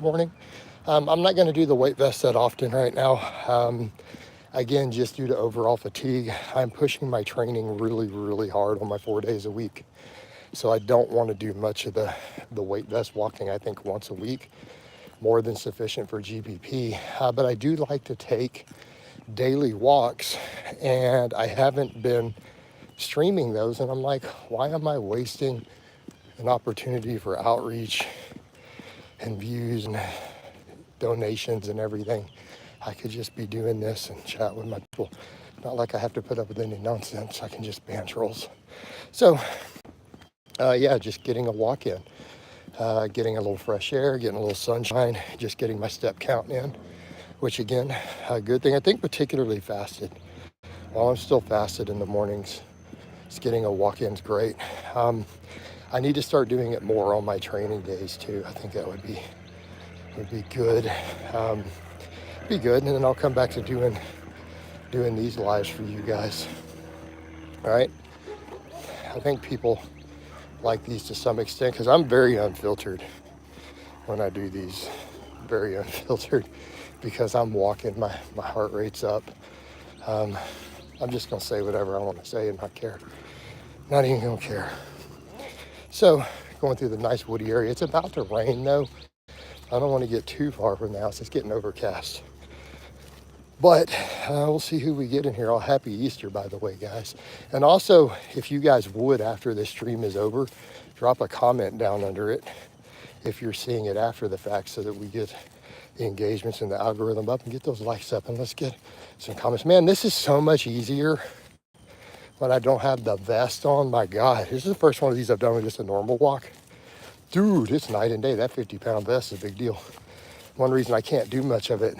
morning. I'm not going to do the weight vest that often right now. Again, just due to overall fatigue. I'm pushing my training really, really hard on my 4 days a week. So I don't want to do much of the weight vest walking. I think once a week, more than sufficient for GPP. But I do like to take daily walks, and I haven't been streaming those. And I'm like, why am I wasting an opportunity for outreach and views and donations and everything? I could just be doing this and chat with my people. Not like I have to put up with any nonsense. I can just ban trolls. So, yeah, just getting a walk in, getting a little fresh air, getting a little sunshine, just getting my step count in, which again, a good thing. I think particularly fasted. While I'm still fasted in the mornings, just getting a walk in is great. I need to start doing it more on my training days too. I think that would be good. Be good, and then I'll come back to doing these lives for you guys. All right. I think people like these to some extent because I'm very unfiltered when I do these. Very unfiltered because I'm walking, my heart rate's up. I'm just gonna say whatever I want to say and not care. Not even gonna care. So going through the nice woody area. It's about to rain though. I don't want to get too far from the house. It's getting overcast. But we'll see who we get in here. Oh, happy Easter, by the way, guys. And also, if you guys would, after this stream is over, drop a comment down under it if you're seeing it after the fact so that we get the engagements and the algorithm up and get those likes up. And let's get some comments. Man, this is so much easier when I don't have the vest on. My God, this is the first one of these I've done with just a normal walk. Dude, it's night and day. That 50-pound vest is a big deal. One reason I can't do much of it,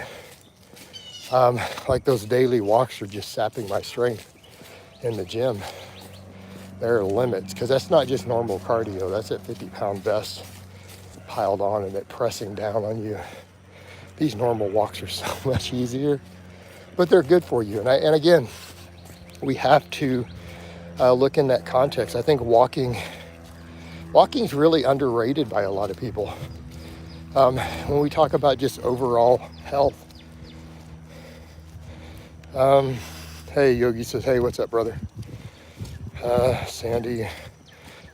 like those daily walks are just sapping my strength in the gym. There are limits, because that's not just normal cardio. That's a 50-pound vest piled on and it pressing down on you. These normal walks are so much easier, but they're good for you. And again, we have to look in that context. I think walking's really underrated by a lot of people. When we talk about just overall health. Hey, Yogi says, hey, what's up, brother? Sandy,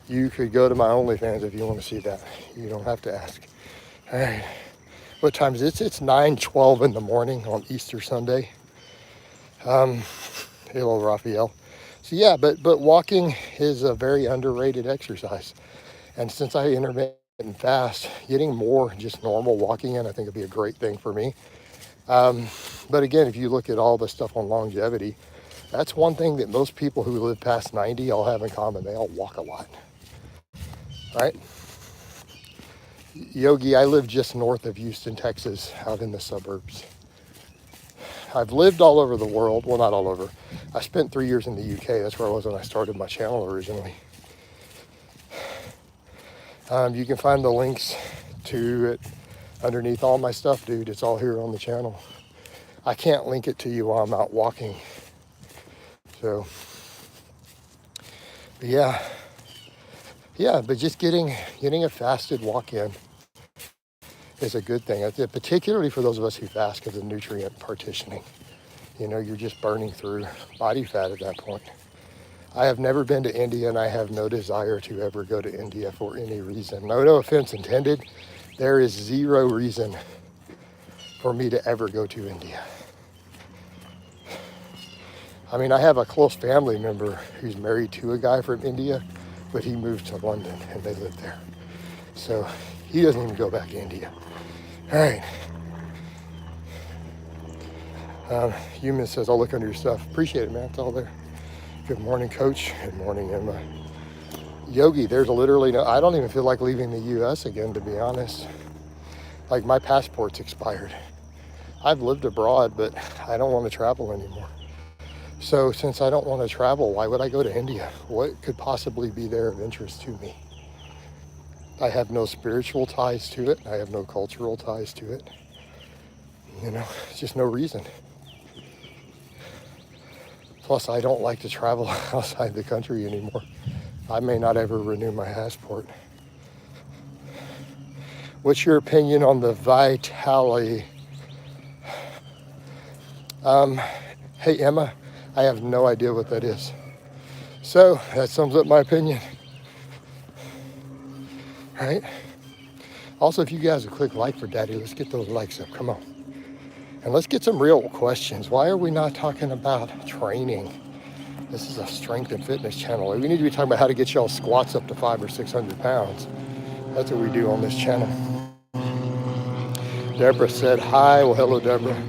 you could go to my OnlyFans if you want to see that. You don't have to ask. All right. What time is it? It's 9:12 in the morning on Easter Sunday. Hello, Raphael. So yeah, but walking is a very underrated exercise. And since I intermittent fast, getting more just normal walking in, I think would be a great thing for me. But again, if you look at all the stuff on longevity, that's one thing that most people who live past 90 all have in common. They all walk a lot, right? Yogi, I live just north of Houston, Texas, out in the suburbs. I've lived all over the world. Well, not all over. I spent 3 years in the UK. That's where I was when I started my channel originally. You can find the links to it underneath all my stuff, dude. It's all here on the channel. I can't link it to you while I'm out walking. So, but yeah, but just getting a fasted walk in is a good thing, particularly for those of us who fast because of nutrient partitioning. You know, you're just burning through body fat at that point. I have never been to India, and I have no desire to ever go to India for any reason. No offense intended. There is zero reason for me to ever go to India. I mean, I have a close family member who's married to a guy from India, but he moved to London and they live there. So he doesn't even go back to India. All right. Human says, I'll look under your stuff. Appreciate it, man. It's all there. Good morning, Coach. Good morning, Emma. Yogi, there's literally no, I don't even feel like leaving the U.S. again, to be honest. Like, my passport's expired. I've lived abroad, but I don't want to travel anymore. So since I don't want to travel, why would I go to India? What could possibly be there of interest to me? I have no spiritual ties to it. I have no cultural ties to it. You know, it's just no reason. Plus, I don't like to travel outside the country anymore. I may not ever renew my passport. What's your opinion on the vitality? Hey, Emma, I have no idea what that is. So that sums up my opinion, right? Also, if you guys would click like for Daddy, let's get those likes up. Come on. And let's get some real questions. Why are we not talking about training? This is a strength and fitness channel. We need to be talking about how to get y'all squats up to 500 or 600 pounds. That's what we do on this channel. Deborah said hi. Well, hello, Deborah.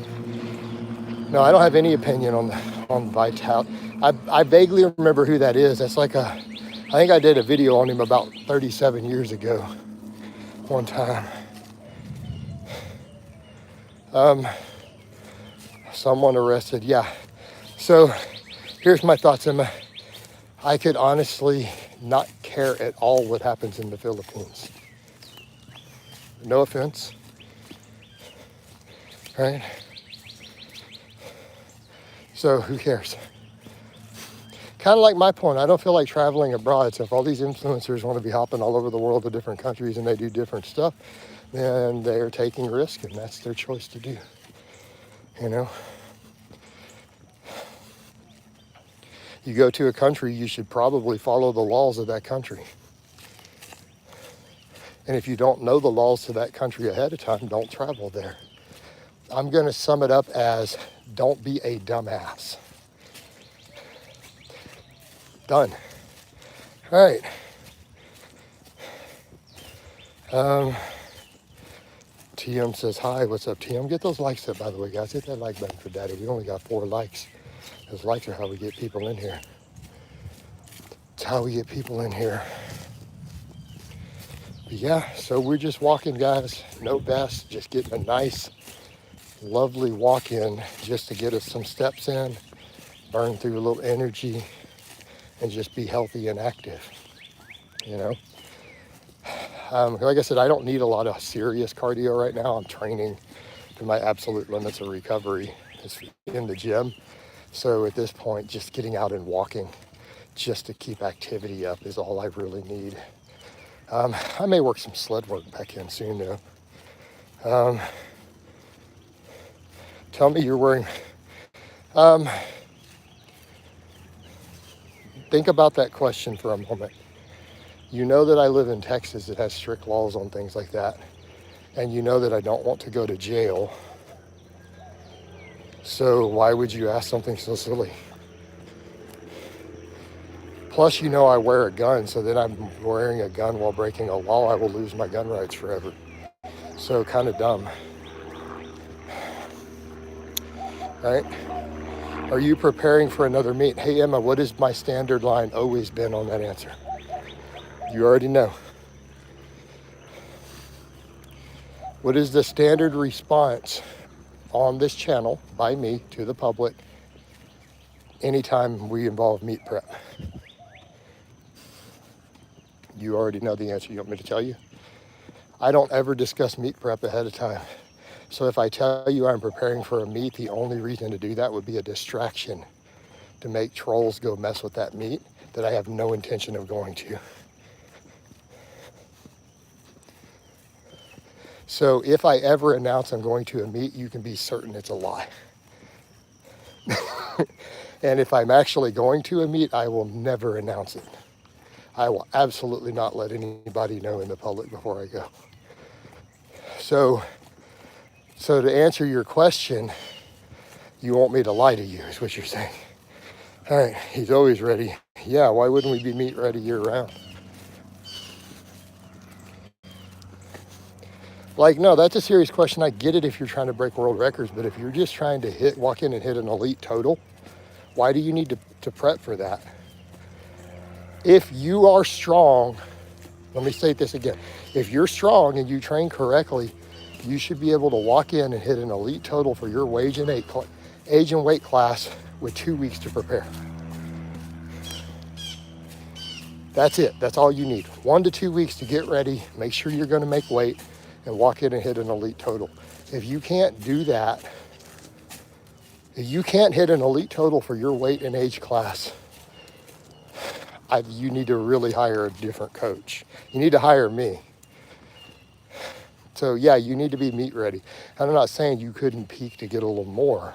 No, I don't have any opinion on Vital. I vaguely remember who that is. That's like I think I did a video on him about 37 years ago, one time. Someone arrested, yeah. So here's my thoughts, Emma. I could honestly not care at all what happens in the Philippines. No offense, right? So who cares? Kind of like my point, I don't feel like traveling abroad. So if all these influencers want to be hopping all over the world to different countries and they do different stuff, then they're taking risk and that's their choice to do, you know? You go to a country, you should probably follow the laws of that country. And if you don't know the laws to that country ahead of time, don't travel there. I'm going to sum it up as don't be a dumbass. Done. All right. TM says hi. What's up, TM? Get those likes up, by the way, guys. Hit that like button for Daddy. We only got 4 likes. Those likes are how we get people in here. It's how we get people in here. But yeah, so we're just walking, guys. No vest, just getting a nice, lovely walk in just to get us some steps in, burn through a little energy, and just be healthy and active, you know? Like I said, I don't need a lot of serious cardio right now. I'm training to my absolute limits of recovery. It's in the gym. So at this point, just getting out and walking just to keep activity up is all I really need. I may work some sled work back in soon though. Tell me you're wearing, think about that question for a moment. You know that I live in Texas that has strict laws on things like that. And you know that I don't want to go to jail. So why would you ask something so silly? Plus, you know I wear a gun, so then I'm wearing a gun while breaking a law. I will lose my gun rights forever. So kind of dumb. Right? Are you preparing for another meet? Hey, Emma, what has my standard line always been on that answer? You already know. What is the standard response on this channel by me to the public anytime we involve meet prep? You already know the answer. You want me to tell you? I don't ever discuss meet prep ahead of time. So if I tell you I'm preparing for a meet, the only reason to do that would be a distraction to make trolls go mess with that meet that I have no intention of going to. So if I ever announce I'm going to a meet, you can be certain it's a lie. And if I'm actually going to a meet, I will never announce it. I will absolutely not let anybody know in the public before I go. So to answer your question, you want me to lie to you, is what you're saying. All right, he's always ready. Yeah, why wouldn't we be meet ready year round? Like, no, that's a serious question. I get it if you're trying to break world records, but if you're just trying to walk in and hit an elite total, why do you need to prep for that? If you are strong, let me say this again. If you're strong and you train correctly, you should be able to walk in and hit an elite total for your age and weight class with 2 weeks to prepare. That's it. That's all you need. 1 to 2 weeks to get ready, make sure you're going to make weight, and walk in and hit an elite total. If you can't do that, if you can't hit an elite total for your weight and age class, you need to really hire a different coach. You need to hire me. So yeah, you need to be meet ready. And I'm not saying you couldn't peak to get a little more.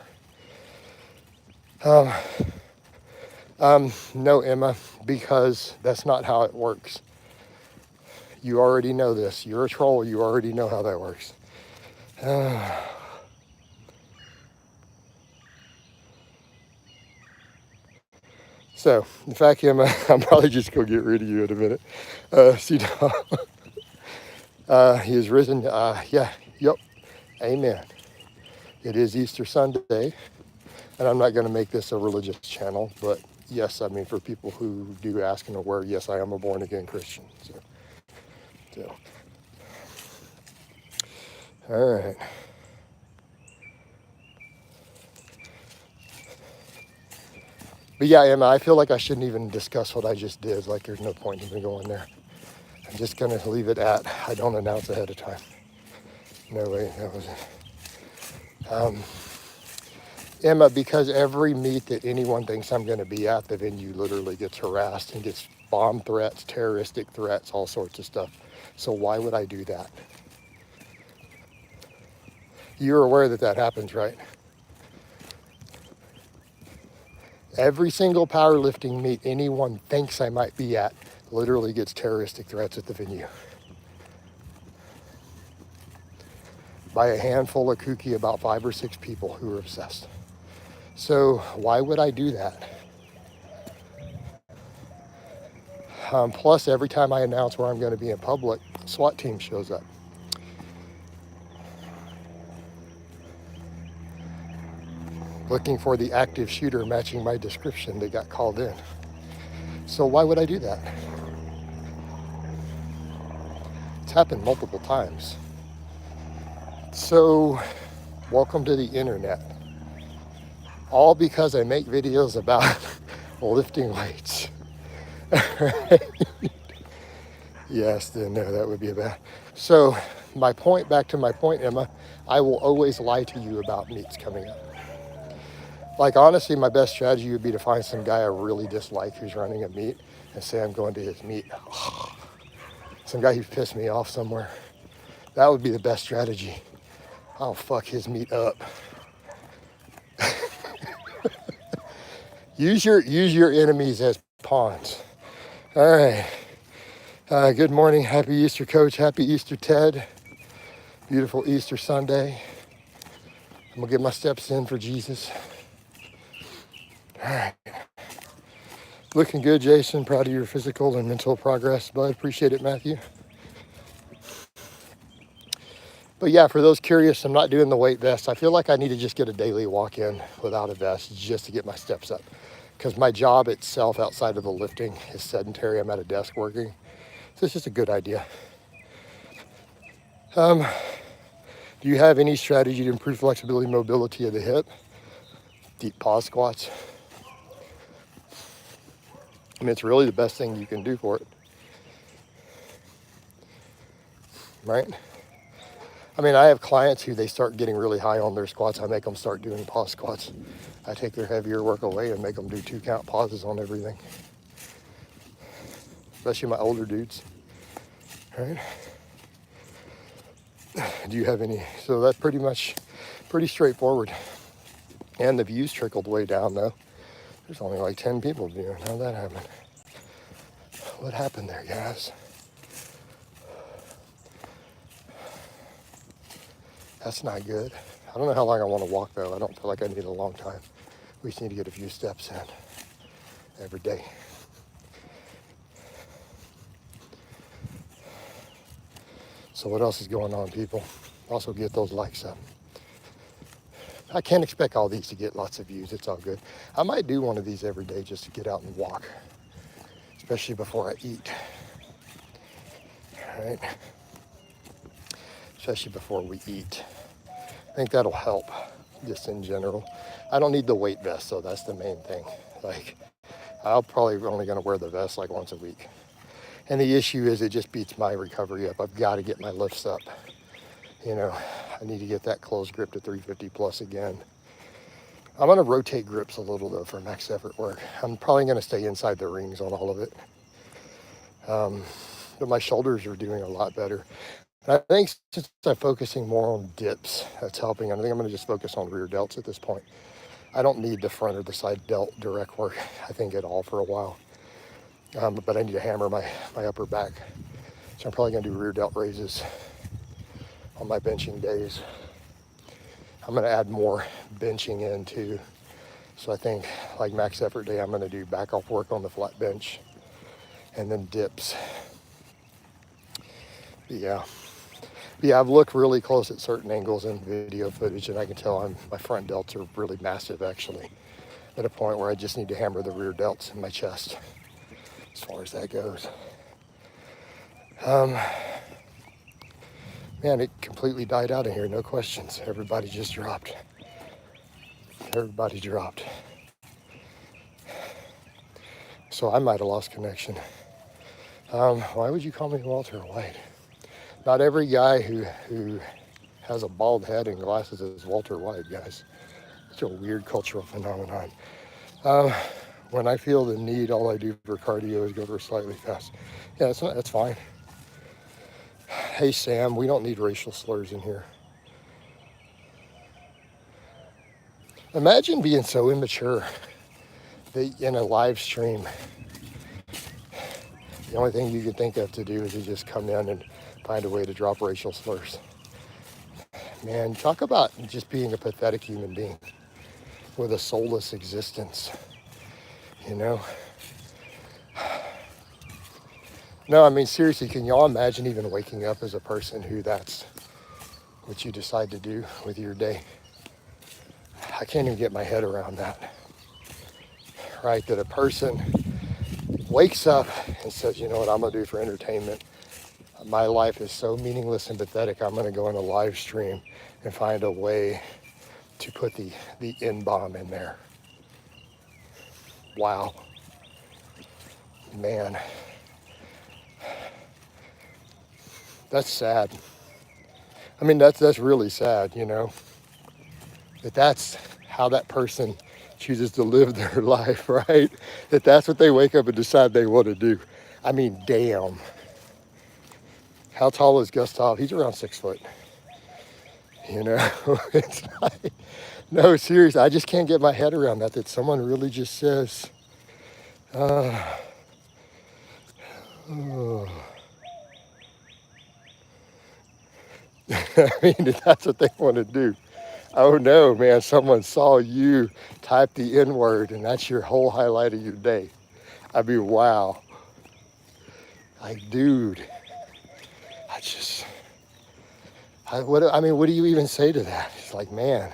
No, Emma, because that's not how it works. You already know this. You're a troll. You already know how that works. So, in fact, Emma, I'm probably just going to get rid of you in a minute. He is risen. Yeah, yep. Amen. It is Easter Sunday, and I'm not going to make this a religious channel, but yes, I mean, for people who do ask and aware, yes, I am a born again Christian. So. All right. But yeah, Emma, I feel like I shouldn't even discuss what I just did. Like, there's no point even going there. I'm just going to leave it at, I don't announce ahead of time. No way, that was it. Emma, because every meet that anyone thinks I'm going to be at, the venue literally gets harassed and gets bomb threats, terroristic threats, all sorts of stuff. So why would I do that? You're aware that that happens, right? Every single powerlifting meet anyone thinks I might be at literally gets terroristic threats at the venue. By a handful of kooky, about 5 or 6 people who are obsessed. So why would I do that? Plus, every time I announce where I'm going to be in public, SWAT team shows up. Looking for the active shooter matching my description that got called in. So why would I do that? It's happened multiple times. So welcome to the internet. All because I make videos about lifting weights. Yes, then no, that would be bad. So back to my point, Emma, I will always lie to you about meets coming up. Like, honestly, my best strategy would be to find some guy I really dislike who's running a meet and say I'm going to his meet. Some guy who's pissed me off somewhere. That would be the best strategy. I'll fuck his meet up. Use your enemies as pawns. All right. Good morning. Happy Easter, Coach. Happy Easter, Ted. Beautiful Easter Sunday. I'm going to get my steps in for Jesus. All right. Looking good, Jason. Proud of your physical and mental progress, bud. Appreciate it, Matthew. But yeah, for those curious, I'm not doing the weight vest. I feel like I need to just get a daily walk in without a vest just to get my steps up. Because my job itself outside of the lifting is sedentary. I'm at a desk working. So it's just a good idea. Do you have any strategy to improve flexibility and mobility of the hip? Deep pause squats. I mean, it's really the best thing you can do for it. Right? I mean, I have clients who they start getting really high on their squats. I make them start doing pause squats. I take their heavier work away and make them do 2 count pauses on everything. Especially my older dudes. Right? Do you have any? So that's pretty straightforward. And the views trickled way down though. There's only like 10 people viewing. How'd that happen? What happened there, guys? That's not good. I don't know how long I want to walk though. I don't feel like I need a long time. We just need to get a few steps in every day. So what else is going on, people? Also get those likes up. I can't expect all these to get lots of views. It's all good. I might do one of these every day just to get out and walk, especially before I eat. All right? Especially before we eat. I think that'll help just in general. I don't need the weight vest, so that's the main thing. Like, I'll probably only gonna wear the vest like once a week. And the issue is it just beats my recovery up. I've got to get my lifts up. You know, I need to get that closed grip to 350 plus again. I'm gonna rotate grips a little though for max effort work. I'm probably gonna stay inside the rings on all of it. But my shoulders are doing a lot better. And I think since I'm focusing more on dips, that's helping. I think I'm going to just focus on rear delts at this point. I don't need the front or the side delt direct work, I think, at all for a while. But I need to hammer my upper back. So I'm probably going to do rear delt raises on my benching days. I'm going to add more benching in too. So I think like max effort day, I'm going to do back off work on the flat bench and then dips. Yeah. Yeah, I've looked really close at certain angles in video footage, and I can tell my front delts are really massive, actually, at a point where I just need to hammer the rear delts in my chest, as far as that goes. Man, it completely died out of here, no questions. Everybody just dropped. Everybody dropped. So I might have lost connection. Why would you call me Walter White? Not every guy who has a bald head and glasses is Walter White, guys. It's a weird cultural phenomenon. When I feel the need, all I do for cardio is go for slightly fast. Yeah, that's fine. Hey, Sam, we don't need racial slurs in here. Imagine being so immature that in a live stream, the only thing you could think of to do is to just come in and find a way to drop racial slurs. Man, talk about just being a pathetic human being with a soulless existence, you know? No, I mean, seriously, can y'all imagine even waking up as a person who that's what you decide to do with your day? I can't even get my head around that, right? That a person wakes up and says, you know what I'm gonna do for entertainment? My life is so meaningless and pathetic, I'm gonna go on a live stream and find a way to put the N-bomb in there. Wow. Man. That's sad. I mean, that's really sad, you know? That's how that person chooses to live their life, right? That's what they wake up and decide they want to do. I mean, damn. How tall is Gustav? He's around 6 foot. You know, it's like, no, seriously, I just can't get my head around that someone really just says, oh. I mean, that's what they want to do. Oh no, man, someone saw you type the N-word and that's your whole highlight of your day. I mean, wow. Like, dude, what do you even say to that? It's like, man,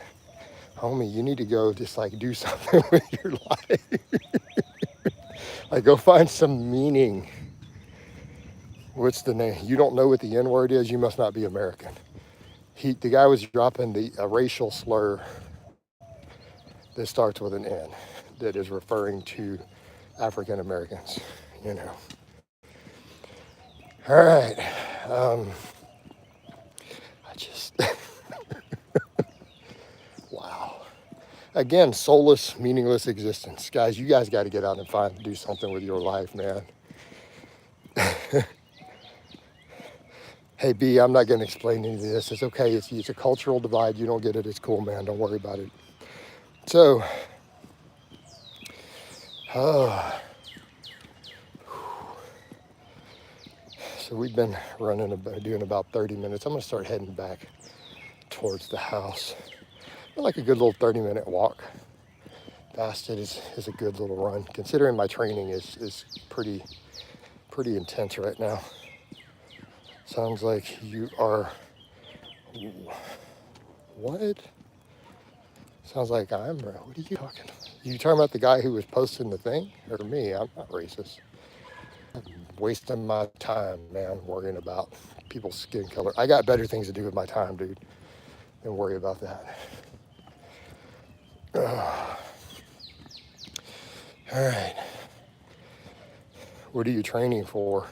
homie, you need to go just like do something with your life. Like, go find some meaning. What's the name? You don't know what the N-word is, you must not be American. The guy was dropping a racial slur that starts with an N that is referring to African Americans, you know. All right. Wow. Again, soulless, meaningless existence. Guys, you guys got to get out and do something with your life, man. Hey, B, I'm not going to explain any of this. It's okay. It's a cultural divide. You don't get it. It's cool, man. Don't worry about it. So, so we've been doing about 30 minutes. I'm going to start heading back towards the house. I like a good little 30-minute walk. Fasted is a good little run, considering my training is pretty intense right now. Sounds like you are, what? Sounds like what are you talking about? You talking about the guy who was posting the thing? Or me? I'm not racist. I'm wasting my time, man, worrying about people's skin color. I got better things to do with my time, dude, than worry about that. All right. What are you training for?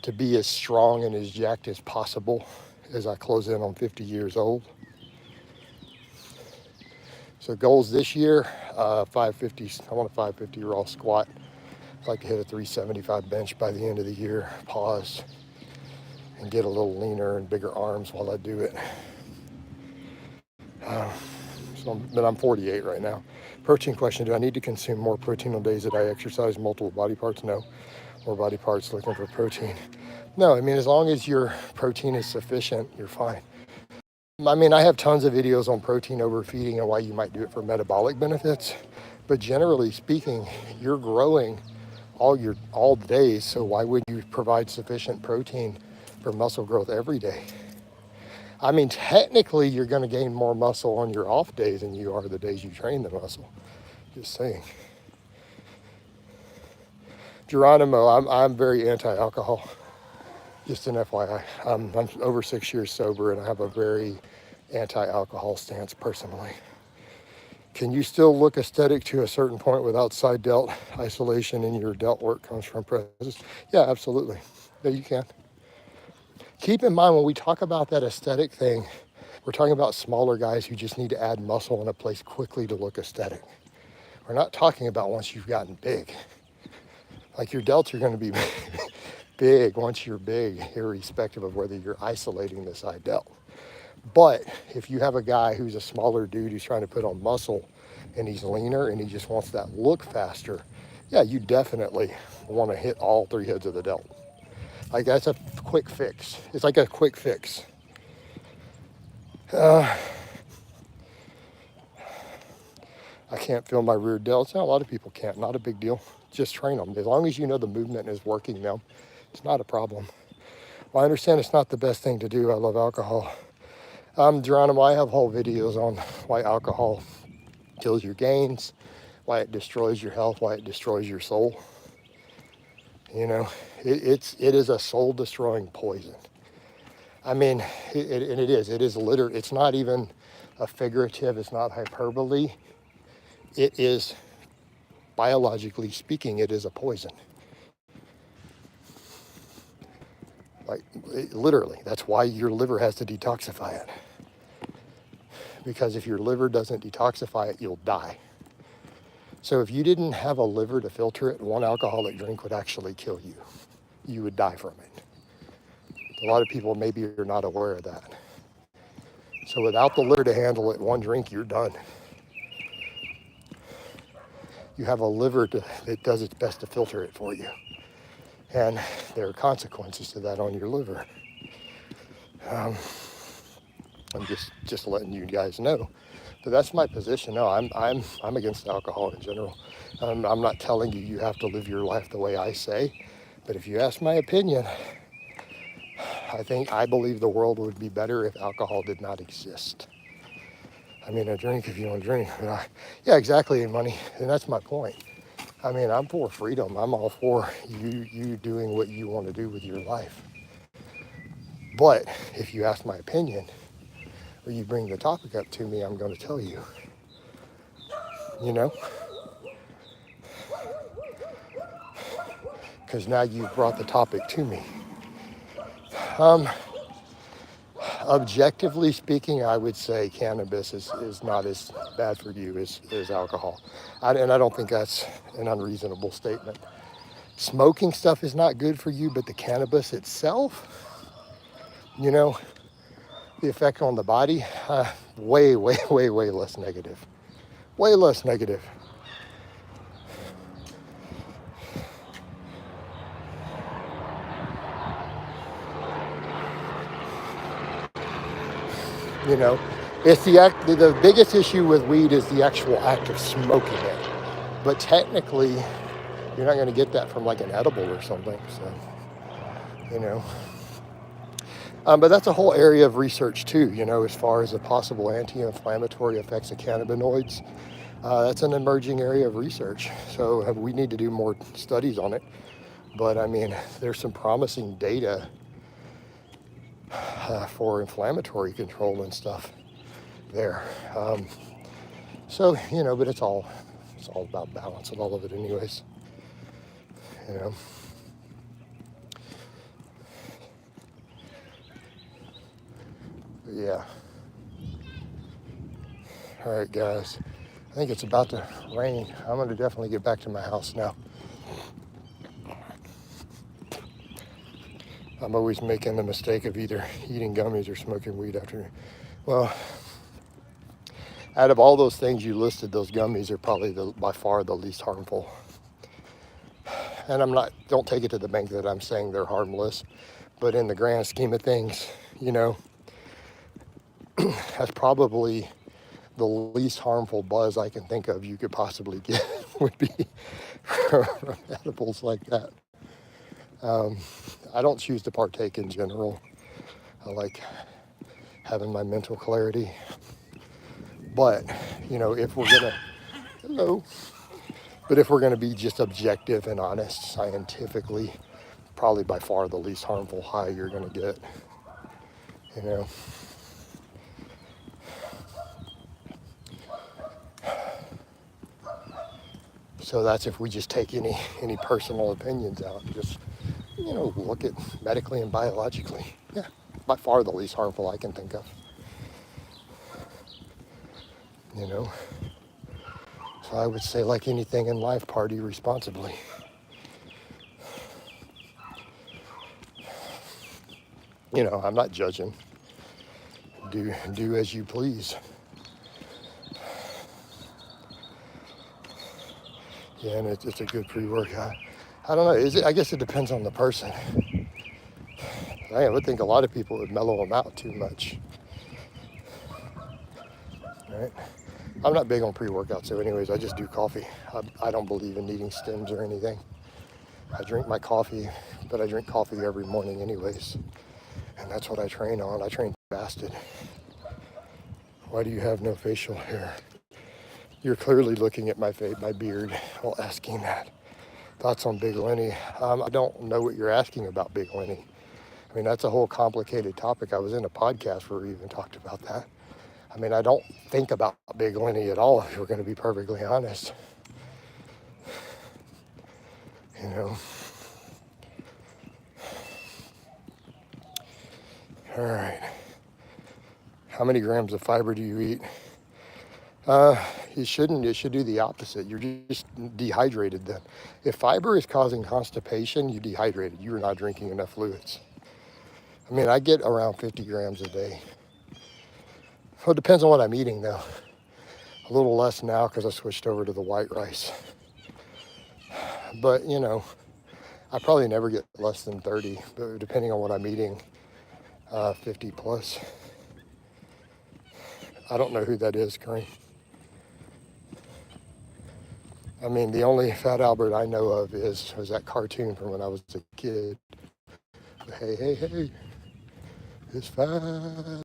To be as strong and as jacked as possible as I close in on 50 years old. So goals this year, 550. I want a 550 raw squat. I'd like to hit a 375 bench by the end of the year. Pause. and get a little leaner and bigger arms while I do it. But I'm 48 right now. Protein question, do I need to consume more protein on days that I exercise multiple body parts? No. More body parts looking for protein. No, I mean, as long as your protein is sufficient, you're fine. I mean, I have tons of videos on protein overfeeding and why you might do it for metabolic benefits. But generally speaking, you're growing all days, so why would you provide sufficient protein for muscle growth every day? I mean, technically, you're going to gain more muscle on your off days than you are the days you train the muscle. Just saying. Geronimo, I'm very anti-alcohol. Just an FYI. I'm over 6 years sober, and I have a very anti-alcohol stance personally. Can you still look aesthetic to a certain point without side delt isolation and your delt work comes from presence? Yeah, absolutely. Yeah, you can. Keep in mind when we talk about that aesthetic thing, we're talking about smaller guys who just need to add muscle in a place quickly to look aesthetic. We're not talking about once you've gotten big. Like your delts are going to be big once you're big, irrespective of whether you're isolating the side delt. But if you have a guy who's a smaller dude who's trying to put on muscle and he's leaner and he just wants that look faster, yeah, you definitely want to hit all 3 heads of the delt. Like that's a quick fix. It's like a quick fix. I can't feel my rear delts. No, a lot of people can't. Not a big deal. Just train them. As long as you know the movement is working now, it's not a problem. Well, I understand it's not the best thing to do. I love alcohol. Geronimo, I have whole videos on why alcohol kills your gains, why it destroys your health, why it destroys your soul. You know, it is a soul destroying poison. I mean, it is literally, it's not even a figurative, it's not hyperbole. It is, biologically speaking, it is a poison. Like, literally, that's why your liver has to detoxify it. Because if your liver doesn't detoxify it, you'll die. So if you didn't have a liver to filter it, one alcoholic drink would actually kill you. You would die from it. A lot of people maybe are not aware of that. So without the liver to handle it, one drink, you're done. You have a liver that does its best to filter it for you. And there are consequences to that on your liver. I'm just letting you guys know. But that's my position. No, I'm against alcohol in general. I'm not telling you you have to live your life the way I say. But if you ask my opinion, I believe the world would be better if alcohol did not exist. I mean, a drink if you want to drink. Yeah, exactly, money. And that's my point. I mean, I'm for freedom. I'm all for you doing what you want to do with your life. But if you ask my opinion, or you bring the topic up to me, I'm going to tell you. You know? Because now you've brought the topic to me. Objectively speaking, I would say cannabis is not as bad for you as alcohol. And I don't think that's an unreasonable statement. Smoking stuff is not good for you, but the cannabis itself, you know, the effect on the body, way less negative. Way less negative. You know, it's the biggest issue with weed is the actual act of smoking it. But technically, you're not going to get that from like an edible or something. So, you know. But that's a whole area of research too, you know, as far as the possible anti-inflammatory effects of cannabinoids. That's an emerging area of research. So we need to do more studies on it. But I mean, there's some promising data for inflammatory control and stuff there. So, you know, but it's all about balance and all of it anyways, you know. But yeah. All right, guys. I think it's about to rain. I'm going to definitely get back to my house now. I'm always making the mistake of either eating gummies or smoking weed after. Well, out of all those things you listed, those gummies are probably by far the least harmful. And don't take it to the bank that I'm saying they're harmless, but in the grand scheme of things, that's probably the least harmful buzz I can think of you could possibly get would be from edibles like that. I don't choose to partake in general. I like having my mental clarity. But, if we're gonna, hello, but if we're gonna be just objective and honest scientifically, probably by far the least harmful high you're gonna get, So that's if we just take any personal opinions out and just, look at medically and biologically. Yeah, by far the least harmful I can think of. So I would say, like anything in life, party responsibly. I'm not judging. Do as you please. Yeah, and it's a good pre-workout. I don't know. I guess it depends on the person. I would think a lot of people would mellow them out too much. Right? I'm not big on pre-workouts, so anyways, I just do coffee. I don't believe in needing stems or anything. I drink my coffee, but I drink coffee every morning anyways. And that's what I train on. I train fasted. Why do you have no facial hair? You're clearly looking at my beard while asking that. Thoughts on Big Lenny? I don't know what you're asking about Big Lenny. I mean, that's a whole complicated topic. I was in a podcast where we even talked about that. I mean, I don't think about Big Lenny at all, if we're going to be perfectly honest. All right. How many grams of fiber do you eat? You shouldn't. It should do the opposite. You're just dehydrated then. If fiber is causing constipation, you're dehydrated. You're not drinking enough fluids. I mean, I get around 50 grams a day. Well, it depends on what I'm eating, though. A little less now because I switched over to the white rice. But, I probably never get less than 30, but depending on what I'm eating, 50 plus. I don't know who that is, Kareem. I mean, the only Fat Albert I know of was that cartoon from when I was a kid. Hey, it's fat.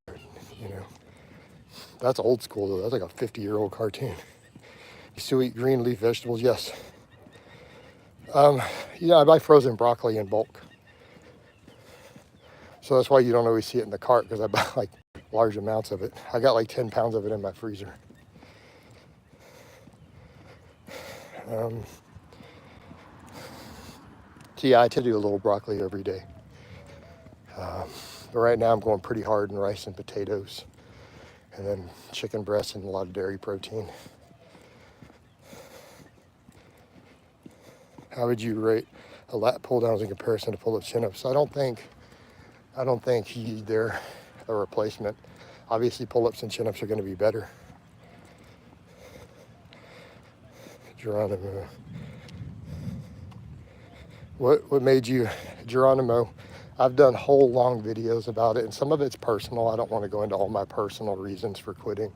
That's old school, though. That's like a 50-year-old cartoon. You still eat green leaf vegetables? Yes. I buy frozen broccoli in bulk. So that's why you don't always see it in the cart, because I buy like large amounts of it. I got like 10 pounds of it in my freezer. So yeah, I tend to do a little broccoli every day. But right now I'm going pretty hard in rice and potatoes, and then chicken breast and a lot of dairy protein. How would you rate a lat pull downs in comparison to pull-up chin-ups? I don't think they're a replacement. Obviously, pull-ups and chin-ups are going to be better. Geronimo. What made you, Geronimo? I've done whole long videos about it, and some of it's personal. I don't want to go into all my personal reasons for quitting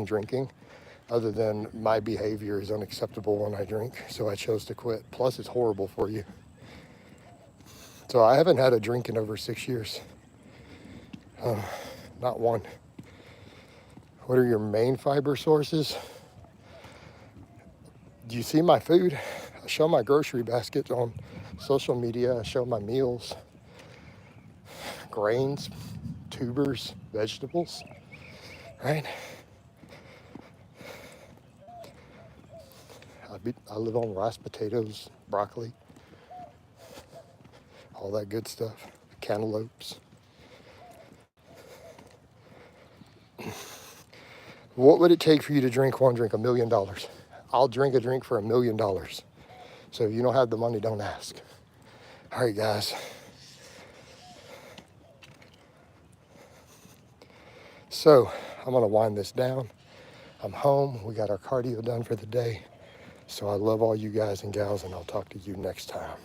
drinking, other than my behavior is unacceptable when I drink, so I chose to quit. Plus, it's horrible for you. So I haven't had a drink in over 6 years. Not one. What are your main fiber sources? Do you see my food? I show my grocery basket on social media. I show my meals. Grains, tubers, vegetables, right? I live on rice, potatoes, broccoli, all that good stuff, cantaloupes. What would it take for you to drink one drink? $1 million. I'll drink a drink for $1 million. So if you don't have the money, don't ask. All right, guys. So I'm gonna wind this down. I'm home. We got our cardio done for the day. So I love all you guys and gals, and I'll talk to you next time.